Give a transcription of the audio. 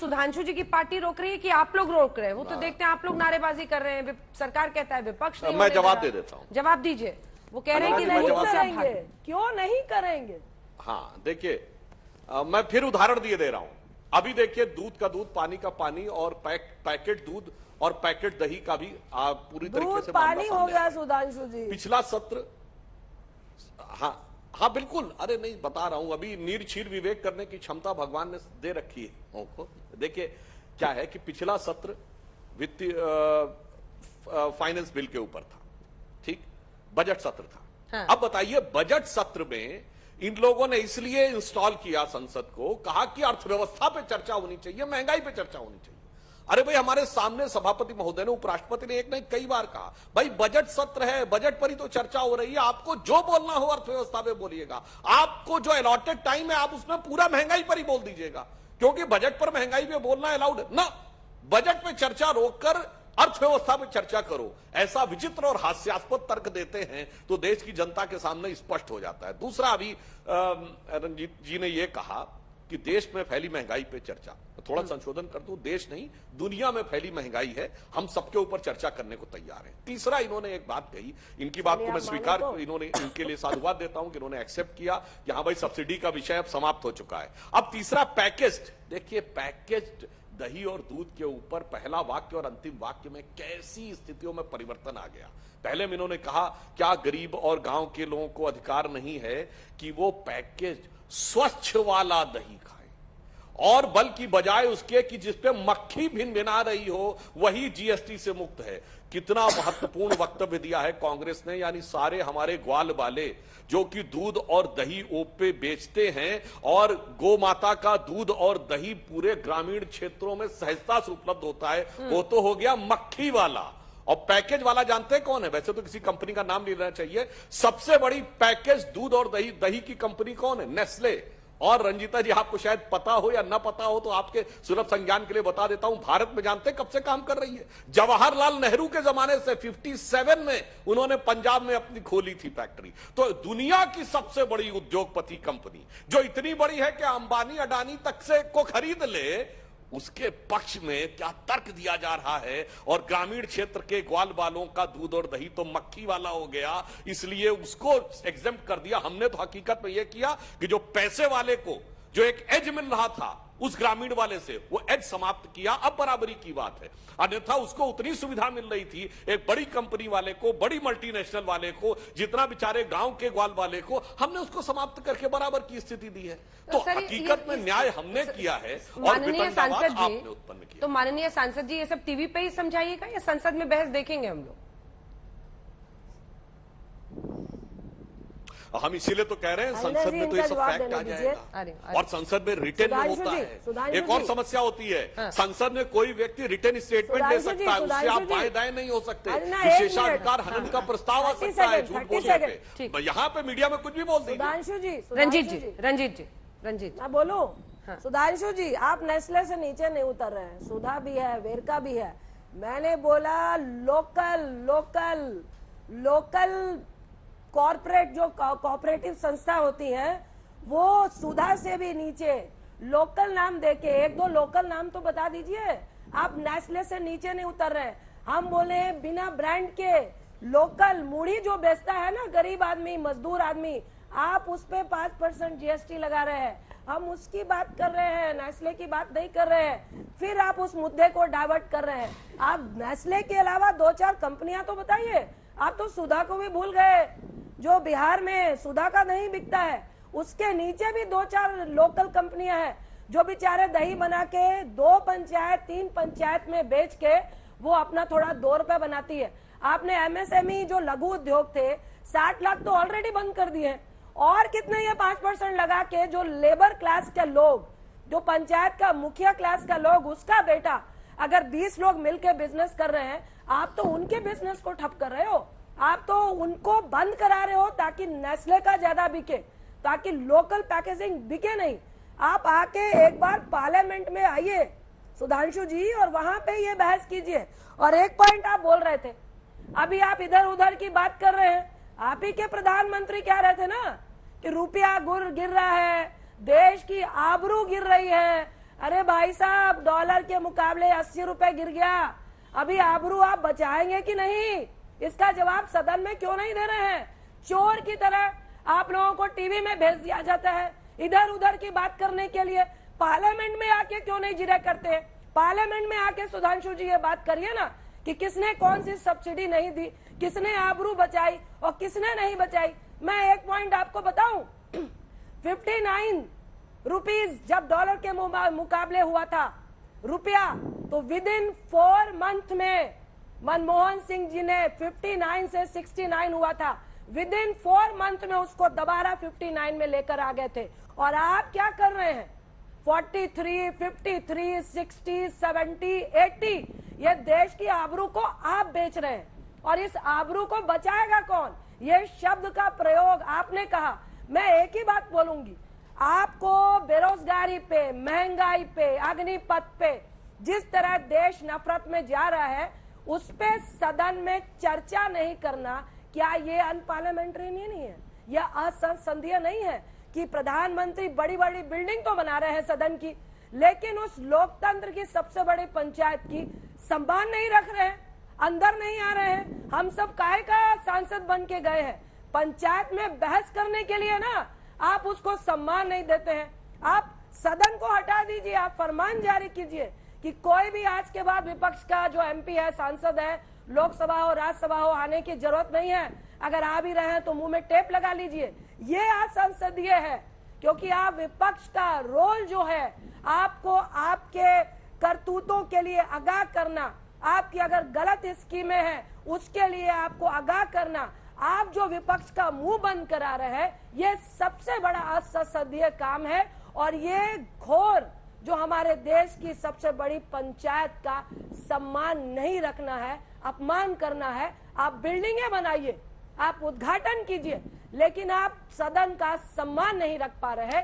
सुधांशु जी की पार्टी रोक रही है कि आप लोग रोक रहे हैं? वो तो देखते हैं आप लोग नारेबाजी कर रहे हैं, सरकार कहता है विपक्ष नहीं। मैं जवाब दे देता हूँ, जवाब दीजिए। वो कह रहे हैं कि नहीं करेंगे, क्यों नहीं करेंगे? हाँ देखिए, मैं फिर उदाहरण दिए दे रहा हूं। अभी देखिए, दूध का दूध, पानी का पानी और पैकेट दूध और पैकेट दही का भी पूरी तरीके से पानी हो गया सुधांशु जी। पिछला सत्र, हाँ बिल्कुल, अरे नहीं बता रहा हूं, अभी नीर क्षीर विवेक करने की क्षमता भगवान ने दे रखी है हमको। देखिए क्या है कि पिछला सत्र वित्तीय फाइनेंस बिल के ऊपर था, ठीक, बजट सत्र था। हाँ। अब बताइए, बजट सत्र में इन लोगों ने इसलिए इंस्टॉल किया संसद को, कहा कि अर्थव्यवस्था पे चर्चा होनी चाहिए, महंगाई पे चर्चा होनी चाहिए। अरे भाई, हमारे सामने सभापति महोदय ने, उपराष्ट्रपति ने एक नहीं कई बार कहा, भाई बजट सत्र है, बजट पर ही तो चर्चा हो रही है, आपको जो बोलना हो अर्थव्यवस्था पे बोलिएगा, आपको जो अलॉटेड टाइम है आप उसमें पूरा महंगाई पर ही बोल दीजिएगा, क्योंकि बजट पर महंगाई पे बोलना अलाउड है ना। बजट पे चर्चा रोककर अर्थव्यवस्था पे चर्चा करो, ऐसा विचित्र और हास्यास्पद तर्क देते हैं तो देश की जनता के सामने स्पष्ट हो जाता है। दूसरा, अभी रंजीत जी ने यह कहा कि देश में फैली महंगाई पे चर्चा, थोड़ा संशोधन कर दूं, देश नहीं दुनिया में फैली महंगाई है, हम सबके ऊपर चर्चा करने को तैयार हैं। तीसरा, इन्होंने एक बात कही, इनकी बात को मैं स्वीकार, इन्होंने, इनके लिए साधुवाद देता हूं कि इन्होंने एक्सेप्ट किया कि हाँ भाई सब्सिडी का विषय अब समाप्त हो चुका है। अब तीसरा, पैकेज्ड, देखिए पैकेज्ड दही और दूध के ऊपर पहला वाक्य और अंतिम वाक्य में कैसी स्थितियों में परिवर्तन आ गया। पहले में इन्होंने कहा, क्या गरीब और गांव के लोगों को अधिकार नहीं है कि वो पैकेज स्वच्छ वाला दही खाएं, और बल्कि बजाय उसके कि जिसपे मक्खी भिन भिना रही हो वही जीएसटी से मुक्त है। कितना महत्वपूर्ण वक्तव्य दिया है कांग्रेस ने, यानी सारे हमारे ग्वाल वाले जो कि दूध और दही ओपे बेचते हैं और गौ माता का दूध और दही पूरे ग्रामीण क्षेत्रों में सहजता से उपलब्ध होता है, वो तो हो गया मक्खी वाला। और पैकेज वाला जानते हैं कौन है? वैसे तो किसी कंपनी का नाम नहीं लेना चाहिए, सबसे बड़ी पैकेज दूध और दही की कंपनी कौन है? नेस्ले। और रंजीता जी, आपको शायद पता हो या ना पता हो तो आपके सुलभ संज्ञान के लिए बता देता हूं, भारत में जानते हैं कब से काम कर रही है? जवाहरलाल नेहरू के जमाने से 57 में उन्होंने पंजाब में अपनी खोली थी फैक्ट्री। तो दुनिया की सबसे बड़ी उद्योगपति कंपनी, जो इतनी बड़ी है कि अंबानी अडानी तक से को खरीद ले, उसके पक्ष में क्या तर्क दिया जा रहा है। और ग्रामीण क्षेत्र के ग्वाल वालों का दूध और दही तो मक्खी वाला हो गया, इसलिए उसको एग्जेम्प्ट कर दिया। हमने तो हकीकत में यह किया कि जो पैसे वाले को जो एक एज मिल रहा था उस ग्रामीण वाले से, वो एज समाप्त किया। अब बराबरी की बात है, अन्यथा उसको उतनी सुविधा मिल रही थी एक बड़ी कंपनी वाले को, बड़ी मल्टीनेशनल वाले को, जितना बेचारे गांव के ग्वाल वाले को, हमने उसको समाप्त करके बराबर की स्थिति दी है। तो हकीकत में न्याय हमने किया है और वितंडावाद आपने उत्पन्न किया। तो माननीय सांसद जी, ये सब टीवी पे ही समझाइएगा या संसद में बहस देखेंगे हम लोग? हम इसीलिए तो कह रहे हैं संसद में तो ये सब फैक्ट आ जाएगा, और संसद में रिटर्न में होता है। एक और समस्या होती है, संसद में कोई व्यक्ति रिटर्न स्टेटमेंट दे सकता है, उससे आप बाएं दाएं नहीं हो सकते। विशेषाधिकार हनन का प्रस्ताव आ सकता है झूठ बोलने पे, यहाँ पे मीडिया में कुछ भी बोल दीजिए। सुधांशु जी, रंजीत मैं बोलूं? सुधांशु जी, आप नेस्ले से नीचे नहीं उतर रहे हैं, सुधा भी है, वेरका भी है। मैंने बोला लोकल लोकल लोकल कॉर्पोरेट, जो कॉर्पोरेटिव संस्था होती है वो सुधा से भी नीचे लोकल नाम देके एक दो लोकल नाम तो बता दीजिए। आप नेस्ले से नीचे नहीं उतर रहे। हम बोले बिना ब्रांड के लोकल मूढ़ी जो बेचता है ना, गरीब आदमी, मजदूर आदमी, आप उस पे 5% जीएसटी लगा रहे हैं। हम उसकी बात कर रहे हैं, नेस्ले की बात नहीं कर रहे हैं। फिर आप उस मुद्दे को डाइवर्ट कर रहे हैं। आप नेस्ले के अलावा 2-4 कंपनियां तो बताइए। आप तो सुधा को भी भूल गए, जो बिहार में सुधा का नहीं बिकता है, उसके नीचे भी 2-4 लोकल कंपनियां हैं जो बेचारे दही बना के 2 पंचायत 3 पंचायत में बेच के वो अपना थोड़ा 2 रुपए बनाती है। आपने एमएसएमई जो लघु उद्योग थे 60 लाख तो ऑलरेडी बंद कर दिए, और कितने ये 5% लगा के जो लेबर क्लास के लोग, जो पंचायत का मुखिया क्लास का लोग, उसका बेटा अगर 20 लोग मिलकर बिजनेस कर रहे हैं, आप तो उनके बिजनेस को ठप कर रहे हो। आप तो उनको बंद करा रहे हो ताकि नेस्ले का ज्यादा बिके, ताकि लोकल पैकेजिंग बिके नहीं। आप आके एक बार पार्लियामेंट में आइए सुधांशु जी, और वहां पे ये बहस कीजिए। और एक पॉइंट आप बोल रहे थे, अभी आप इधर उधर की बात कर रहे हैं। आप ही के प्रधानमंत्री कह रहे थे ना कि रुपया गिर रहा है, देश की आबरू गिर रही है, अरे भाई साहब, डॉलर के मुकाबले 80 रुपए गिर गया, अभी आबरू आप बचाएंगे कि नहीं? इसका जवाब सदन में क्यों नहीं दे रहे हैं? चोर की तरह आप लोगों को टीवी में भेज दिया जाता है इधर उधर की बात करने के लिए। पार्लियामेंट में आके क्यों नहीं जिरह करते? पार्लियामेंट में आके सुधांशु जी ये बात करिए ना कि किसने कौन सी सब्सिडी नहीं दी, किसने आबरू बचाई और किसने नहीं बचाई। मैं एक पॉइंट आपको बताऊं, 59 रुपीज जब डॉलर के मुकाबले हुआ था रुपया, तो विद इन 4 मंथ में मनमोहन सिंह जी ने 59 से 69 हुआ था, विद इन 4 मंथ में उसको दोबारा 59 में लेकर आ गए थे। और आप क्या कर रहे हैं? 43, 53, 60, 70, 80, ये देश की आबरू को आप बेच रहे हैं। और इस आबरू को बचाएगा कौन? ये शब्द का प्रयोग आपने कहा। मैं एक ही बात बोलूंगी, आपको बेरोजगारी पे, महंगाई पे, अग्निपथ पे जिस तरह देश नफरत में जा रहा है, उस पे सदन में चर्चा नहीं करना, क्या ये अनपार्लियामेंट्री नहीं है? यह असंसदीय नहीं है कि प्रधानमंत्री बड़ी बड़ी बिल्डिंग तो बना रहे हैं सदन की, लेकिन उस लोकतंत्र की सबसे बड़ी पंचायत की सम्मान नहीं रख रहे हैं, अंदर नहीं आ रहे हैं। हम सब काहे का सांसद बन के गए हैं? पंचायत में बहस करने के लिए ना, आप उसको सम्मान नहीं देते हैं। आप सदन को हटा दीजिए, आप फरमान जारी कीजिए कि कोई भी आज के बाद विपक्ष का जो एमपी है, सांसद है, लोकसभा हो राज्यसभा हो, आने की जरूरत नहीं है। अगर आ भी रहे हैं तो मुंह में टेप लगा लीजिए। ये असंसदीय है, क्योंकि आप विपक्ष का रोल जो है, आपको आपके करतूतों के लिए आगाह करना, आपकी अगर गलत स्कीमें हैं उसके लिए आपको आगाह करना, आप जो विपक्ष का मुंह बंद करा रहे हैं, ये सबसे बड़ा असंसदीय काम है। और ये घोर जो हमारे देश की सबसे बड़ी पंचायत का सम्मान नहीं रखना है, अपमान करना है। आप बिल्डिंगें बनाइए, आप उद्घाटन कीजिए, लेकिन आप सदन का सम्मान नहीं रख पा रहे।